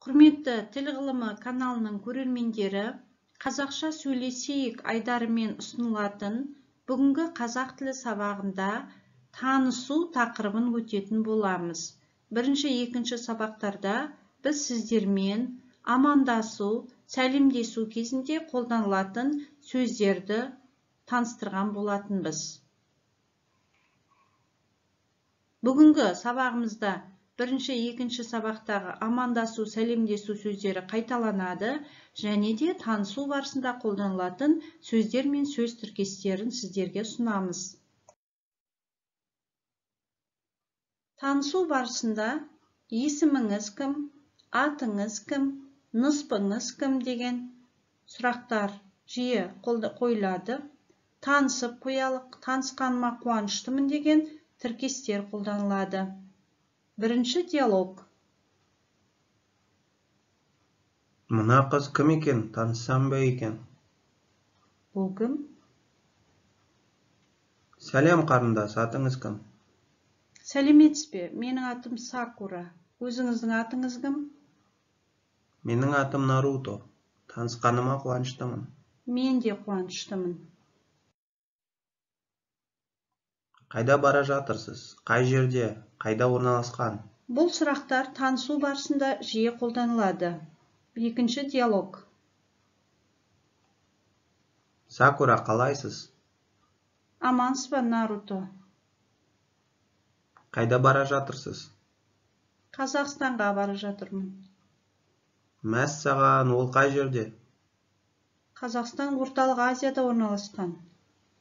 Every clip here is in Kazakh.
Құрметті тіл ғылымы каналының көрермендері, қазақша сөйлесейік айдарымен ұсынылатын бүгінгі қазақ тілі сабағында танысу тақырыбын өтетін боламыз. Бірінші, екінші сабақтарда біз сіздермен амандасу, сәлемдесу кезінде қолданылатын сөздерді таныстырған болатынбыз. Бүгінгі сабағымызда бірінші, екінші сабақтағы амандасу, сәлемдесу сөздері қайталанады және де танысу барысында қолданылатын сөздер мен сөз тіркестерін сіздерге ұсынамыз. Танысу барысында есіміңіз кім, атыңыз кім, ныспыңыз кім деген сұрақтар жиі қойылады. Танысып қоялық, танысқаныма қуаныштымын деген тіркестер қолданылады. Бірінші диалог. Мына қыз кім екен, таныссам ба екен? Бұл кім? Сәлем қарындас, атыңыз кім? Сәлеметсіз бе? Менің атым Сакура. Өзіңіздің атыңыз кім? Менің атым Наруто. Танысқаныма қуаныштымын. Мен де қуаныштымын. Қайда бара жатырсыз? Қай жерде? Қайда орналасқан? Бұл сұрақтар танысу барысында жиі қолданылады. Екінші диалог. Сакура, қалайсыз? Амансыз ба, Наруто? Қайда бара жатырсыз? Қазақстанға бара жатырмын. Мәссаған, ол қай жерде? Қазақстан Орталық Азияда орналасқан.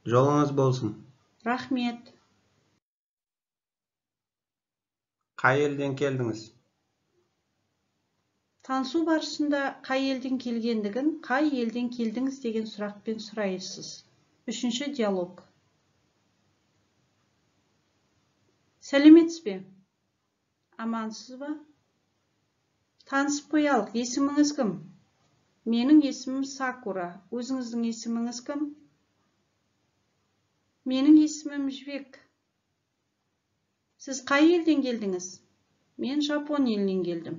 Жолыңыз болсын. Рахмет. Қай елден келдіңіз? Танысу барысында қай елден келгендігін, қай елден келдіңіз деген сұрақпен сұрайсыз. Үшінші диалог. Сәлеметсіз бе? Амансыз ба? Танысып қоялық, есіміңіз кім? Менің есімім Сакура. Өзіңіздің есіміңіз кім? Менің есімім Жібек. Сіз қай елден келдіңіз? Мен Жапон елінен келдім.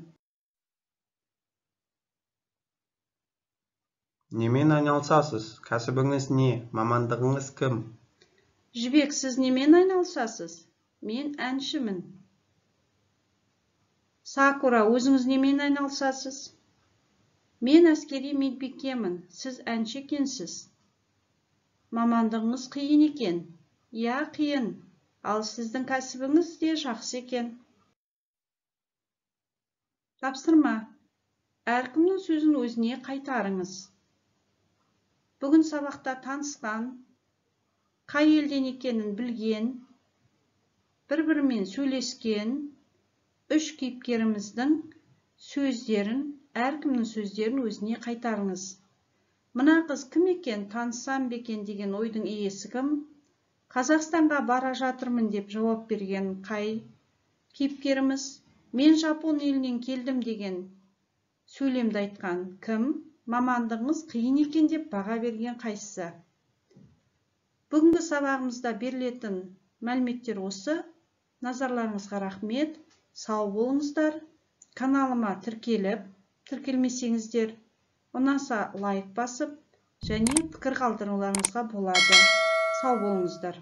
Немен айналысасыз? Кәсібіңіз не? Мамандығыңыз кім? Жібек, сіз немен айналысасыз? Мен әншімін. Сакура, өзіңіз немен айналысасыз? Мен әскери медбикемін. Сіз әнші екенсіз. Мамандығыңыз қиын екен. Я, қиын. Ал сіздің кәсібіңіз де жақсы екен. Тапсырма. Әркімнің сөзін өзіне қайтарыңыз. Бүгін сабақта танысқан, қай елден екенін білген, бір-бірімен сөйлескен үш кейіпкеріміздің сөздерін, әркімнің сөздерін өзіне қайтарыңыз. Мына қыз кім екен, таныссам ба екен деген ойдың иесі кім? Қазақстанға бара жатырмын деп жауап берген қай кейіпкеріміз? Мен Жапон елінен келдім деген сөйлемді айтқан кім? Мамандығыңыз қиын екен деп баға берген қайсысы? Бүгінгі сабағымызда берілетін мәліметтер осы. Назарларыңызға рахмет. Сау болыңыздар. Каналыма тіркелмесеңіздер, ұнаса лайк басып, және пікір қалдыруларыңызға болады. Сау болыңыздар.